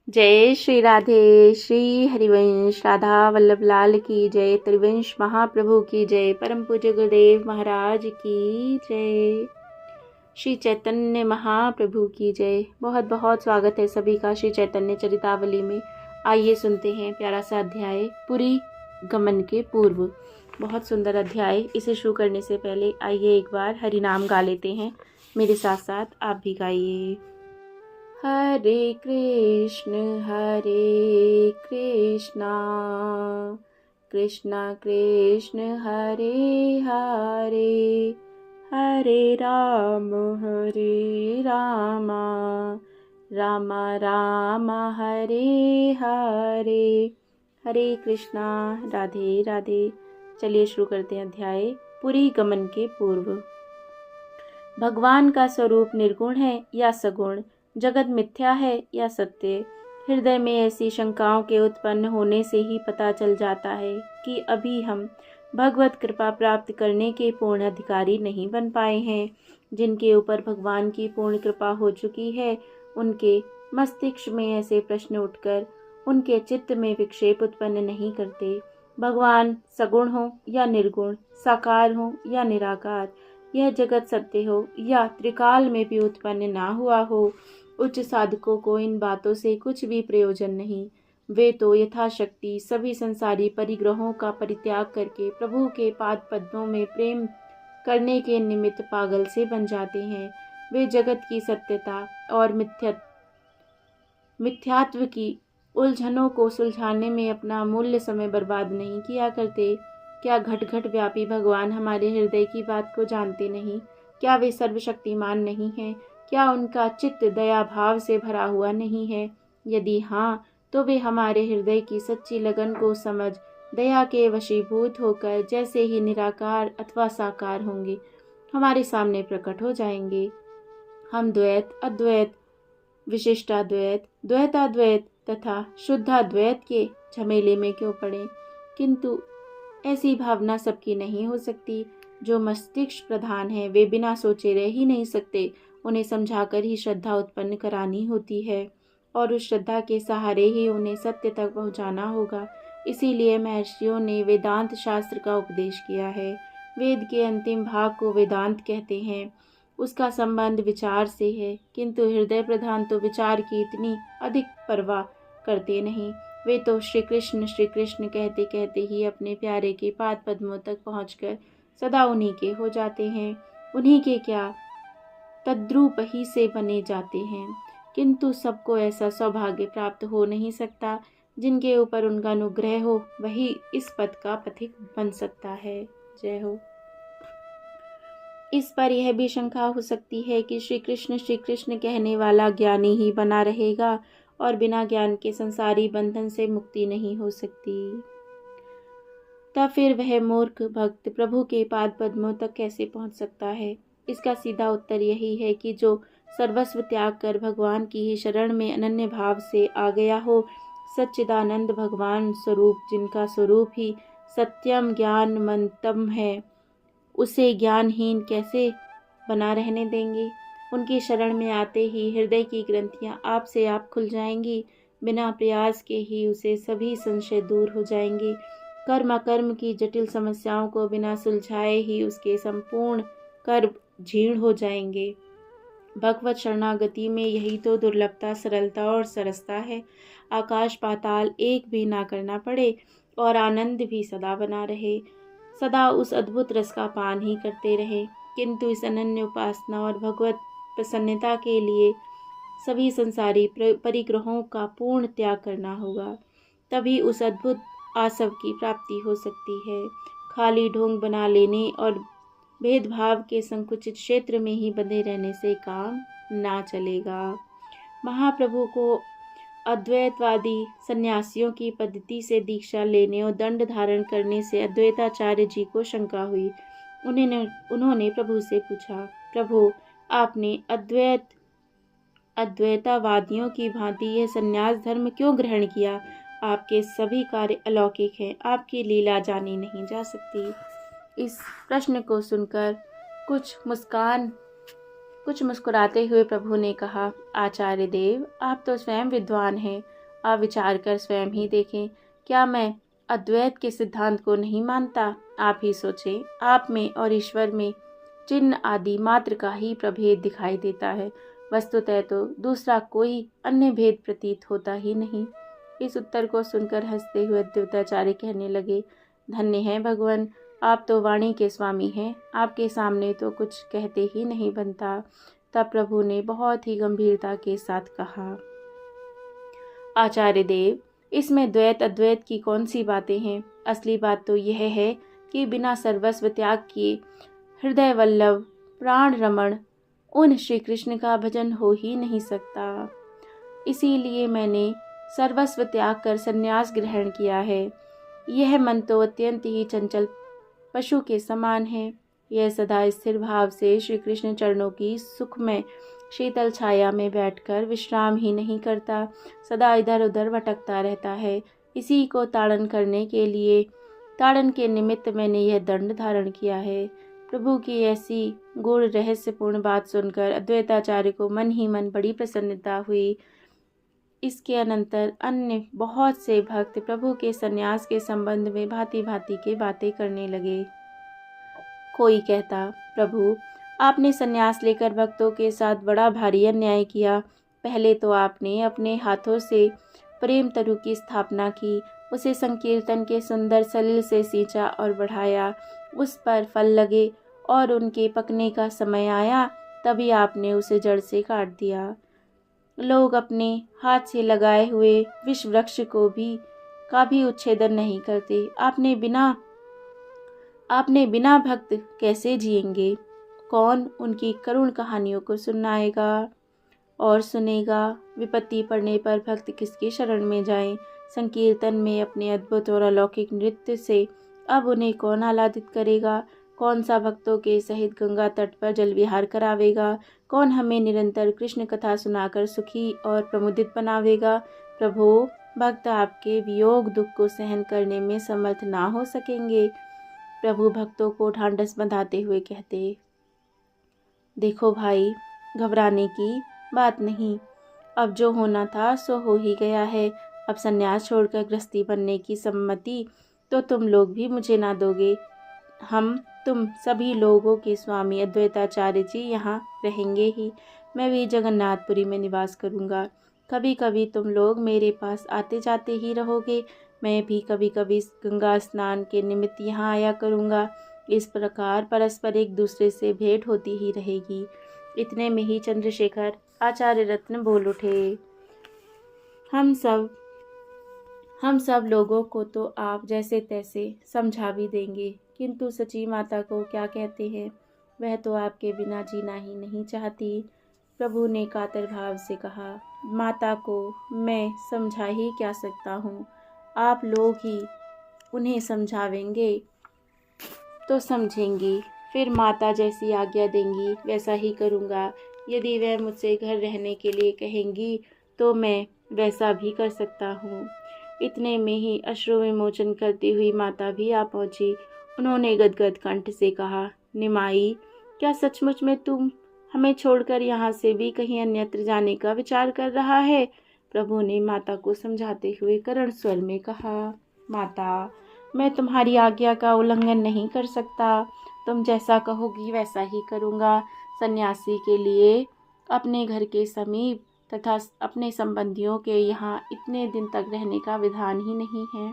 जय श्री राधे। श्री हरिवंश राधा वल्लभ लाल की जय। त्रिवंश महाप्रभु की जय। परम पूज्य गुरुदेव महाराज की जय। श्री चैतन्य महाप्रभु की जय। बहुत बहुत स्वागत है सभी का श्री चैतन्य चरितावली में। आइए सुनते हैं प्यारा सा अध्याय पुरी गमन के पूर्व। बहुत सुंदर अध्याय। इसे शुरू करने से पहले आइए एक बार हरि नाम गा लेते हैं। मेरे साथ साथ आप भी गाइए। हरे कृष्ण कृष्ण कृष्ण हरे हरे, हरे राम राम राम हरे हरे। हरे कृष्णा। राधे राधे। चलिए शुरू करते हैं अध्याय पुरी गमन के पूर्व। भगवान का स्वरूप निर्गुण है या सगुण, जगत मिथ्या है या सत्य। हृदय में ऐसी शंकाओं के उत्पन्न होने से ही पता चल जाता है कि अभी हम भगवत कृपा प्राप्त करने के पूर्ण अधिकारी नहीं बन पाए हैं। जिनके ऊपर भगवान की पूर्ण कृपा हो चुकी है, उनके मस्तिष्क में ऐसे प्रश्न उठकर उनके चित्त में विक्षेप उत्पन्न नहीं करते। भगवान सगुण हो या निर्गुण, साकार हो या निराकार, यह जगत सत्य हो या त्रिकाल में भी उत्पन्न ना हुआ हो, उच्च साधकों को इन बातों से कुछ भी प्रयोजन नहीं। वे तो यथाशक्ति सभी संसारी परिग्रहों का परित्याग करके प्रभु के पाद पद्मों में प्रेम करने के निमित्त पागल से बन जाते हैं। वे जगत की सत्यता और मिथ्यात्व की उलझनों को सुलझाने में अपना मूल्य समय बर्बाद नहीं किया करते। क्या घट घट व्यापी भगवान हमारे हृदय की बात को जानते नहीं? क्या वे सर्वशक्तिमान नहीं हैं? क्या उनका चित्त दया भाव से भरा हुआ नहीं है? यदि हाँ, तो वे हमारे हृदय की सच्ची लगन को समझ दया के वशीभूत होकर जैसे ही निराकार अथवा साकार होंगे, हमारे सामने प्रकट हो जाएंगे। हम द्वैत, अद्वैत, विशिष्टाद्वैत, द्वैताद्वैत तथा शुद्धाद्वैत के झमेले में क्यों पड़े? किंतु ऐसी भावना सबकी नहीं हो सकती। जो मस्तिष्क प्रधान है, वे बिना सोचे रह ही नहीं सकते। उन्हें समझाकर ही श्रद्धा उत्पन्न करानी होती है और उस श्रद्धा के सहारे ही उन्हें सत्य तक पहुंचाना होगा। इसीलिए महर्षियों ने वेदांत शास्त्र का उपदेश किया है। वेद के अंतिम भाग को वेदांत कहते हैं। उसका संबंध विचार से है, किंतु हृदय प्रधान तो विचार की इतनी अधिक परवाह करते नहीं। वे तो श्री कृष्ण कहते कहते ही अपने प्यारे के पाद पद्मों तक पहुंचकर सदा उन्हीं के हो जाते हैं। उन्हीं के क्या तद्रूप ही से बने जाते हैं। किंतु सबको ऐसा सौभाग्य प्राप्त हो नहीं सकता। जिनके ऊपर उनका अनुग्रह हो, वही इस पद का पथिक बन सकता है। जय हो। इस पर यह भी शंका हो सकती है कि श्री कृष्ण कहने वाला ज्ञानी ही बना रहेगा और बिना ज्ञान के संसारी बंधन से मुक्ति नहीं हो सकती। तब फिर वह मूर्ख भक्त प्रभु के पाद पद्मों तक कैसे पहुंच सकता है? इसका सीधा उत्तर यही है कि जो सर्वस्व त्याग कर भगवान की ही शरण में अनन्य भाव से आ गया हो, सच्चिदानंद भगवान स्वरूप, जिनका स्वरूप ही सत्यम ज्ञान मंतम है, उसे ज्ञानहीन कैसे बना रहने देंगे? उनकी शरण में आते ही हृदय की ग्रंथियां आप से आप खुल जाएंगी। बिना प्रयास के ही उसे सभी संशय दूर हो जाएंगे। कर्म अकर्म की जटिल समस्याओं को बिना सुलझाए ही उसके संपूर्ण कर्म झीर्ण हो जाएंगे। भगवत शरणागति में यही तो दुर्लभता, सरलता और सरसता है। आकाश पाताल एक भी ना करना पड़े और आनंद भी सदा बना रहे। सदा उस अद्भुत रस का पान ही करते रहे। किंतु इस अनन्य उपासना और भगवत प्रसन्नता के लिए सभी संसारी परिग्रहों का पूर्ण त्याग करना होगा। तभी उस अद्भुत आसव की प्राप्ति हो सकती है। खाली ढोंग बना लेने और भेदभाव के संकुचित क्षेत्र में ही बंधे रहने से काम ना चलेगा। महाप्रभु को अद्वैतवादी सन्यासियों की पद्धति से दीक्षा लेने और दंड धारण करने से अद्वैताचार्य जी को शंका हुई। उन्होंने प्रभु से पूछा, प्रभु, आपने अद्वैतावादियों की भांति यह सन्यास धर्म क्यों ग्रहण किया? आपके सभी कार्य अलौकिक हैं, आपकी लीला जानी नहीं जा सकती। इस प्रश्न को सुनकर कुछ मुस्कुराते हुए प्रभु ने कहा, आचार्य देव, आप तो स्वयं विद्वान हैं। आप विचार कर स्वयं ही देखें, क्या मैं अद्वैत के सिद्धांत को नहीं मानता? आप ही सोचें, आप में और ईश्वर में चिन्ह आदि मात्र का ही प्रभेद दिखाई देता है, वस्तुतः तो दूसरा कोई अन्य भेद प्रतीत होता ही नहीं। इस उत्तर को सुनकर हंसते हुए अद्वैताचार्य कहने लगे, धन्य है भगवान, आप तो वाणी के स्वामी हैं, आपके सामने तो कुछ कहते ही नहीं बनता। तब प्रभु ने बहुत ही गंभीरता के साथ कहा, आचार्य देव, इसमें द्वैत अद्वैत की कौन सी बातें हैं? असली बात तो यह है कि बिना सर्वस्व त्याग किए हृदय वल्लभ प्राण रमण उन श्री कृष्ण का भजन हो ही नहीं सकता। इसीलिए मैंने सर्वस्व त्याग कर संन्यास ग्रहण किया है। यह मन तो अत्यंत ही चंचल पशु के समान है। यह सदा स्थिर भाव से श्री कृष्ण चरणों की सुखमय शीतल छाया में बैठकर विश्राम ही नहीं करता, सदा इधर उधर भटकता रहता है। इसी को ताड़न करने के लिए, ताड़न के निमित्त मैंने यह दंड धारण किया है। प्रभु की ऐसी गूढ़ रहस्यपूर्ण बात सुनकर अद्वैताचार्य को मन ही मन बड़ी प्रसन्नता हुई। इसके अनंतर अन्य बहुत से भक्त प्रभु के संन्यास के संबंध में भांति भांति के बातें करने लगे। कोई कहता, प्रभु आपने संन्यास लेकर भक्तों के साथ बड़ा भारी अन्याय किया। पहले तो आपने अपने हाथों से प्रेम तरु की स्थापना की, उसे संकीर्तन के सुंदर सलिल से सींचा और बढ़ाया, उस पर फल लगे और उनके पकने का समय आया, तभी आपने उसे जड़ से काट दिया। लोग अपने हाथ से लगाए हुए विष वृक्ष का भी उच्छेदन नहीं करते। आपने बिना भक्त कैसे जिएंगे? कौन उनकी करुण कहानियों को सुनाएगा और सुनेगा? विपत्ति पड़ने पर भक्त किसकी शरण में जाएं? संकीर्तन में अपने अद्भुत और अलौकिक नृत्य से अब उन्हें कौन आह्लादित करेगा? कौन सा भक्तों के सहित गंगा तट पर जल विहार करावेगा? कौन हमें निरंतर कृष्ण कथा सुनाकर सुखी और प्रमुदित बनावेगा? प्रभु, भक्त आपके वियोग दुख को सहन करने में समर्थ ना हो सकेंगे। प्रभु भक्तों को ढांढस बंधाते हुए कहते, देखो भाई, घबराने की बात नहीं। अब जो होना था सो हो ही गया है। अब संन्यास छोड़कर गृहस्थी बनने की सम्मति तो तुम लोग भी मुझे ना दोगे। तुम सभी लोगों के स्वामी अद्वैताचार्य जी यहाँ रहेंगे ही। मैं भी जगन्नाथपुरी में निवास करूँगा। कभी कभी तुम लोग मेरे पास आते जाते ही रहोगे। मैं भी कभी कभी गंगा स्नान के निमित्त यहाँ आया करूँगा। इस प्रकार परस्पर एक दूसरे से भेंट होती ही रहेगी। इतने में ही चंद्रशेखर आचार्य रत्न बोल उठे, हम सब लोगों को तो आप जैसे तैसे समझा भी देंगे, किंतु सची माता को क्या कहते हैं? वह तो आपके बिना जीना ही नहीं चाहती। प्रभु ने कातर भाव से कहा, माता को मैं समझा ही क्या सकता हूँ? आप लोग ही उन्हें समझावेंगे तो समझेंगी। फिर माता जैसी आज्ञा देंगी वैसा ही करूँगा। यदि वह मुझसे घर रहने के लिए कहेंगी तो मैं वैसा भी कर सकता हूँ। इतने में ही अश्रु विमोचन करती हुई माता भी आ पहुँची। उन्होंने गदगद कंठ से कहा, निमाई, क्या सचमुच में तुम हमें छोड़कर यहाँ से भी कहीं अन्यत्र जाने का विचार कर रहा है? प्रभु ने माता को समझाते हुए करुण स्वर में कहा, माता, मैं तुम्हारी आज्ञा का उल्लंघन नहीं कर सकता। तुम जैसा कहोगी वैसा ही करूँगा। सन्यासी के लिए अपने घर के समीप तथा अपने संबंधियों के यहाँ इतने दिन तक रहने का विधान ही नहीं है।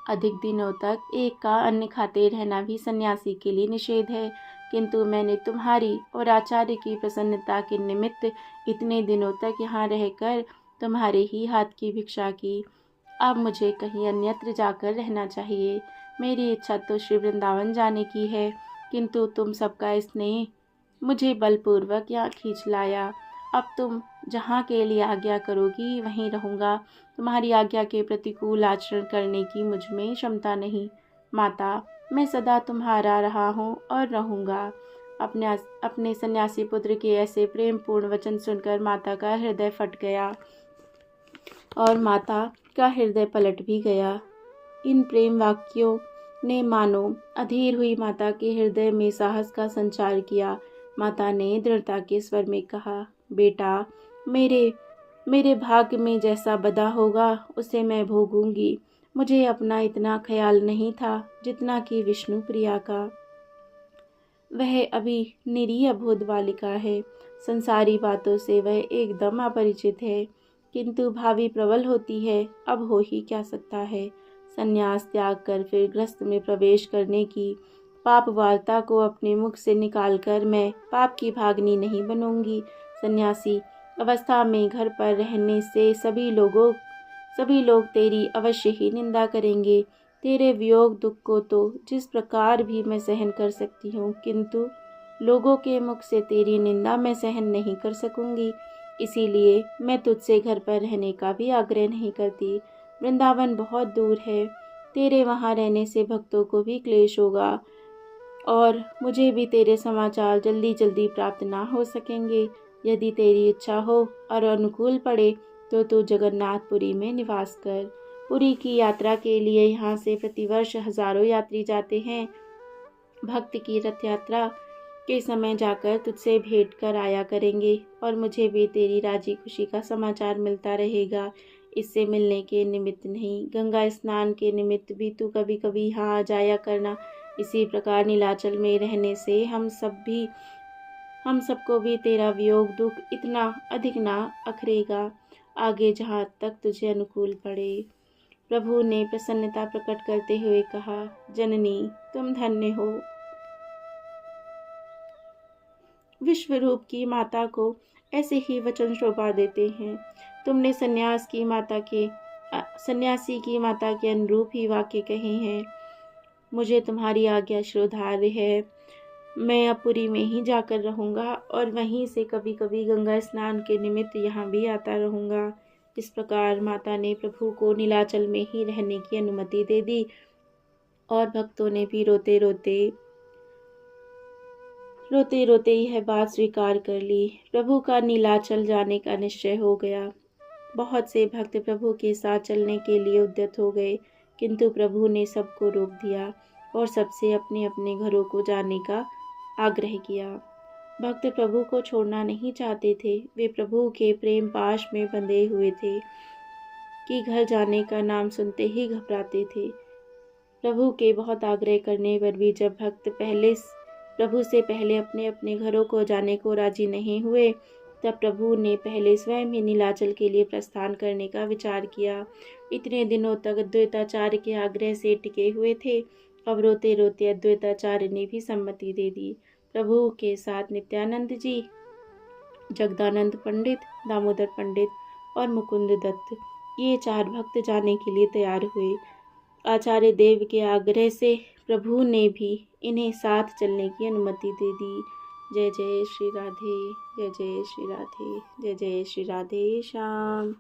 अधिक दिनों तक एक का अन्न खाते रहना भी सन्यासी के लिए निषेध है। किंतु मैंने तुम्हारी और आचार्य की प्रसन्नता के निमित्त इतने दिनों तक यहाँ रहकर तुम्हारे ही हाथ की भिक्षा की। अब मुझे कहीं अन्यत्र जाकर रहना चाहिए। मेरी इच्छा तो श्री वृंदावन जाने की है, किंतु तुम सबका स्नेह मुझे बलपूर्वक यहाँ खींच लाया। अब तुम जहाँ के लिए आज्ञा करोगी वहीं रहूँगा। तुम्हारी आज्ञा के प्रतिकूल आचरण करने की मुझ में क्षमता नहीं। माता, मैं सदा तुम्हारा रहा हूँ और रहूँगा। अपने सन्यासी पुत्र के ऐसे प्रेमपूर्ण वचन सुनकर माता का हृदय फट गया और माता का हृदय पलट भी गया। इन प्रेम वाक्यों ने मानो अधीर हुई माता के हृदय में साहस का संचार किया। माता ने दृढ़ता के स्वर में कहा, बेटा, मेरे मेरे भाग्य में जैसा बदा होगा उसे मैं भोगूंगी। मुझे अपना इतना ख्याल नहीं था जितना कि विष्णु प्रिया का। वह अभी निरीह अबोध बालिका है। संसारी बातों से वह एकदम अपरिचित है, किंतु भावी प्रबल होती है। अब हो ही क्या सकता है। संन्यास त्याग कर फिर गृहस्थ में प्रवेश करने की पाप वार्ता को अपने मुख से निकालकर मैं पाप की भागनी नहीं बनूंगी। सन्यासी अवस्था में घर पर रहने से सभी लोग तेरी अवश्य ही निंदा करेंगे। तेरे वियोग दुख को तो जिस प्रकार भी मैं सहन कर सकती हूँ, किंतु लोगों के मुख से तेरी निंदा मैं सहन नहीं कर सकूंगी। इसीलिए मैं तुझसे घर पर रहने का भी आग्रह नहीं करती। वृंदावन बहुत दूर है। तेरे वहाँ रहने से भक्तों को भी क्लेश होगा और मुझे भी तेरे समाचार जल्दी जल्दी प्राप्त ना हो सकेंगे। यदि तेरी इच्छा हो और अनुकूल पड़े तो तू जगन्नाथपुरी में निवास कर। पुरी की यात्रा के लिए यहाँ से प्रतिवर्ष हजारों यात्री जाते हैं। भक्त की रथ यात्रा के समय जाकर तुझसे भेंट कर आया करेंगे और मुझे भी तेरी राजी खुशी का समाचार मिलता रहेगा। इससे मिलने के निमित्त नहीं, गंगा स्नान के निमित्त भी तू कभी कभी यहाँ आ जाया करना। इसी प्रकार नीलाचल में रहने से हम सबको भी तेरा वियोग दुख इतना अधिक ना अखरेगा, आगे जहाँ तक तुझे अनुकूल पड़े। प्रभु ने प्रसन्नता प्रकट करते हुए कहा, जननी तुम धन्य हो। विश्वरूप की माता को ऐसे ही वचन शोभा देते हैं। तुमने सन्यासी की माता के अनुरूप ही वाक्य कहे हैं। मुझे तुम्हारी आज्ञा श्रोधार्य है। मैं अब पुरी में ही जाकर रहूँगा और वहीं से कभी कभी गंगा स्नान के निमित्त यहाँ भी आता रहूँगा। इस प्रकार माता ने प्रभु को नीलाचल में ही रहने की अनुमति दे दी और भक्तों ने भी रोते रोते यह बात स्वीकार कर ली। प्रभु का नीलाचल जाने का निश्चय हो गया। बहुत से भक्त प्रभु के साथ चलने के लिए उद्यत हो गए, किंतु प्रभु ने सबको रोक दिया और सबसे अपने अपने घरों को जाने का आग्रह किया। भक्त प्रभु को छोड़ना नहीं चाहते थे। वे प्रभु के प्रेम पाश में बंधे हुए थे कि घर जाने का नाम सुनते ही घबराते थे। प्रभु के बहुत आग्रह करने पर भी जब भक्त प्रभु से पहले अपने अपने घरों को जाने को राजी नहीं हुए, तब प्रभु ने पहले स्वयं ही नीलाचल के लिए प्रस्थान करने का विचार किया। इतने दिनों तक अद्वैताचार्य के आग्रह से टिके हुए थे। अब रोते रोते अद्वैताचार्य ने भी सम्मति दे दी। प्रभु के साथ नित्यानंद जी, जगदानंद पंडित, दामोदर पंडित और मुकुंद दत्त, ये 4 भक्त जाने के लिए तैयार हुए। आचार्य देव के आग्रह से प्रभु ने भी इन्हें साथ चलने की अनुमति दे दी। जय जय श्री राधे, जय जय श्री राधे, जय जय श्री राधे श्याम।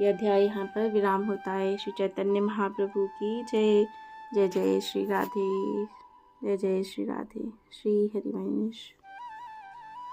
यह अध्याय यहाँ पर विराम होता है। श्री चैतन्य महाप्रभु की जय। जय जय श्री राधे, जय जय श्री राधे। श्री हरिवंश।